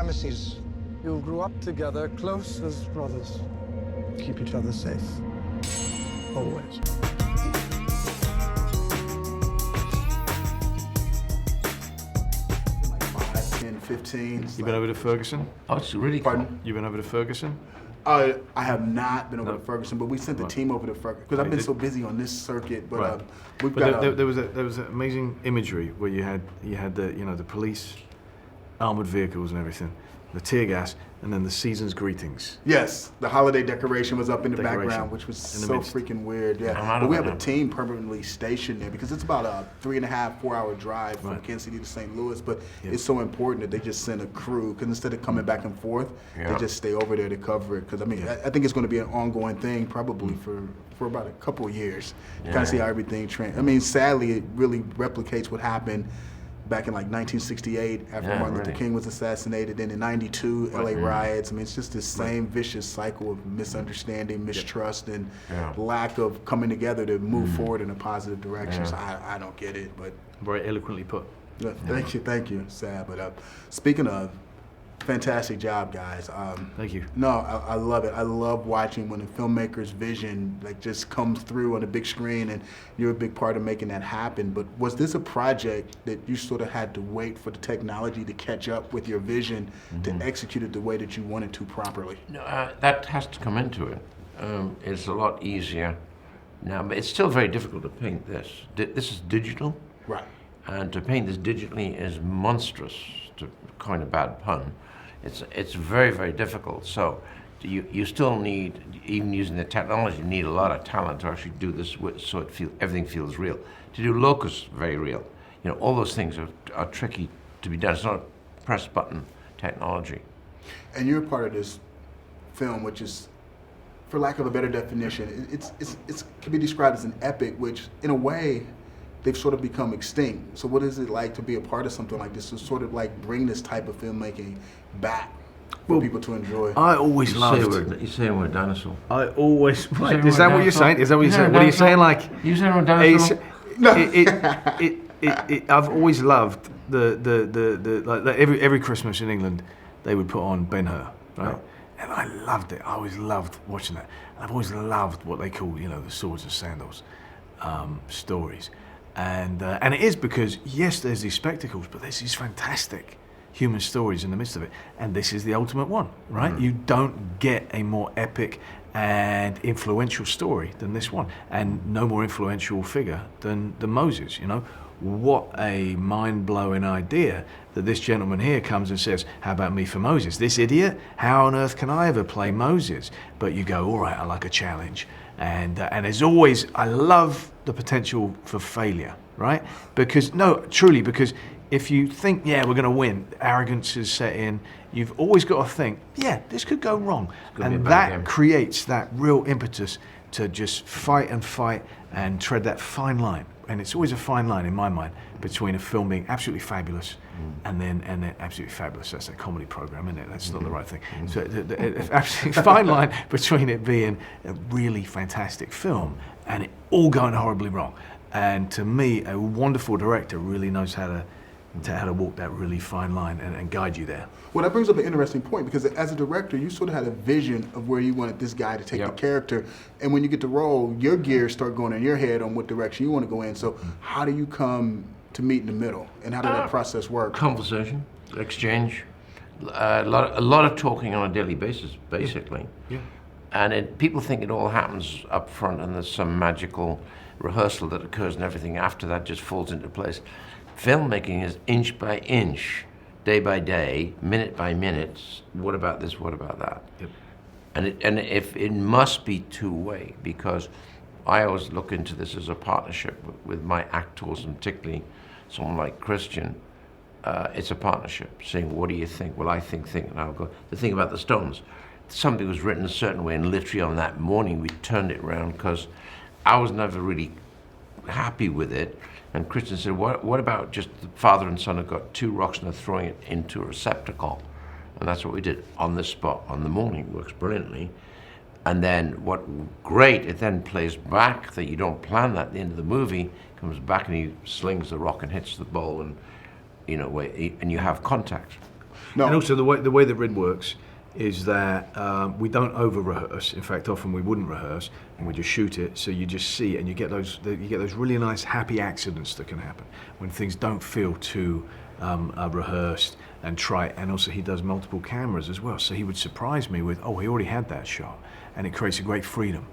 premises. You grew up together, close as brothers. Keep each other safe. Always. 15. You been over to Ferguson? Oh, it's really cool. Pardon? You been over to Ferguson? I have not been over to Ferguson, but we sent the team over to Ferguson because I've been did- so busy on this circuit. But Right. we've But got there was amazing imagery where you had the police, armored vehicles and everything, the tear gas, and then the season's greetings. yes, the holiday decoration was up in the Decoration. background, which was In the so midst. freaking weird. I'm Yeah, out but of we it have a now. team permanently stationed there because it's about a 3.5, 4 hour drive from Right. Kansas City to St. Louis. But Yeah. it's so important that they just send a crew because instead of coming back and forth, Yeah. they just stay over there to cover it. Because I mean, I think it's going to be an ongoing thing probably for about a couple of years. Kind Yeah. of see how everything trends. I mean, sadly, it really replicates what happened back in like 1968 after Yeah, Martin Luther really. King was assassinated. Then in 92, LA riots. I mean, it's just this same vicious cycle of misunderstanding, mistrust, and Yeah. lack of coming together to move forward in a positive direction. Yeah. So I don't get it, but Very eloquently put. thank you, Sad. But speaking of, fantastic job, guys. Thank you. No, I love it. I love watching when a filmmaker's vision like just comes through on a big screen, and you're a big part of making that happen. But was this a project that you sort of had to wait for the technology to catch up with your vision to execute it the way that you wanted to properly? No, that has to come into it. It's a lot easier now, but it's still very difficult to paint this. This is digital, Right. and to paint this digitally is monstrous, to coin a bad pun. It's very, very difficult. So you still need, even using the technology, you need a lot of talent to actually do this so everything feels real. To do locus, very real. You know, all those things are tricky to be done. It's not a press button technology. And you're part of this film, which is, for lack of a better definition, it can be described as an epic, which in a way, they've sort of become extinct. So what is it like to be a part of something like this, to sort of like bring this type of filmmaking back for people to enjoy? I always loved. You're saying we're a dinosaur. I always. Right, saying is that we're what you're dinosaur? saying? Is that what you're You saying? saying What are you dinosaur? saying? Like. You saying we're a dinosaur? I've always loved the like every Christmas in England, they would put on Ben-Hur, right? And I loved it. I always loved watching that. I've always loved what they call, the swords and sandals stories, and it is because yes, there's these spectacles, but there's these fantastic human stories in the midst of it, and this is the ultimate one, right? You don't get a more epic and influential story than this one, and no more influential figure than Moses. What a mind-blowing idea that this gentleman here comes and says, how about me for Moses? This idiot? How on earth can I ever play Moses? But you go, all right, I like a challenge. And there's always, I love the potential for failure, right? Because if you think, yeah, we're gonna win, arrogance is set in, you've always got to think, yeah, this could go wrong. And that creates that real impetus to just fight and tread that fine line. And it's always a fine line in my mind between a film being absolutely fabulous and then absolutely fabulous. That's a comedy program, isn't it? That's not the right thing. So the absolutely fine line between it being a really fantastic film and it all going horribly wrong. And to me, a wonderful director really knows how to walk that really fine line and guide you there. Well, that brings up an interesting point because as a director, you sort of had a vision of where you wanted this guy to take the character. And when you get the role, your gears start going in your head on what direction you want to go in. So how do you come to meet in the middle? And how did that process work? Conversation, exchange, a lot of talking on a daily basis, basically. Yeah. And people think it all happens up front and there's some magical rehearsal that occurs and everything after that just falls into place. Filmmaking is inch by inch, day by day, minute by minute. What about this? What about that? Yep. And if it must be two-way, because I always look into this as a partnership with my actors, and particularly someone like Christian. It's a partnership. Saying, what do you think? Well, I think, and I'll go. The thing about the Stones, something was written a certain way, and literally on that morning we turned it around because I was never really happy with it. And Christian said, what about just the father and son have got two rocks and they're throwing it into a receptacle? And that's what we did on the spot, on the morning. It works brilliantly. And then it then plays back that you don't plan that at the end of the movie, comes back and he slings the rock and hits the ball and, and you have contact. No. And also the way that Rid works is that we don't over rehearse. In fact, often we wouldn't rehearse and we just shoot it. So you just see, and you get those really nice happy accidents that can happen when things don't feel too rehearsed and trite. And also he does multiple cameras as well. So he would surprise me with, oh, he already had that shot, and it creates a great freedom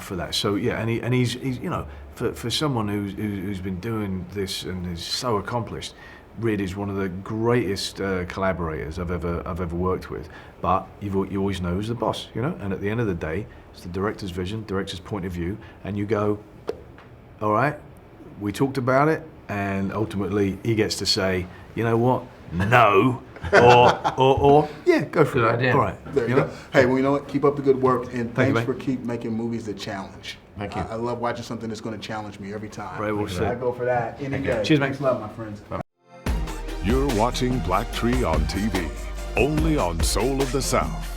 for that. So yeah, and he's you know, for someone who's been doing this and is so accomplished, Rid is one of the greatest collaborators I've ever worked with. But you always know who's the boss, you know. And at the end of the day, it's the director's vision, director's point of view, and you go, all right, we talked about it, and ultimately he gets to say, you know what, no, or yeah, go for Good it. idea. All right, There you go. Hey, well, you know what? Keep up the good work, and Thank you, thanks for mate. keep making movies that challenge. Thank you. I love watching something that's going to challenge me every time. Right, we'll see. I go for that any day. Cheers, mate. Thanks a lot, my friends. You're watching BlackTree on TV, only on Soul of the South.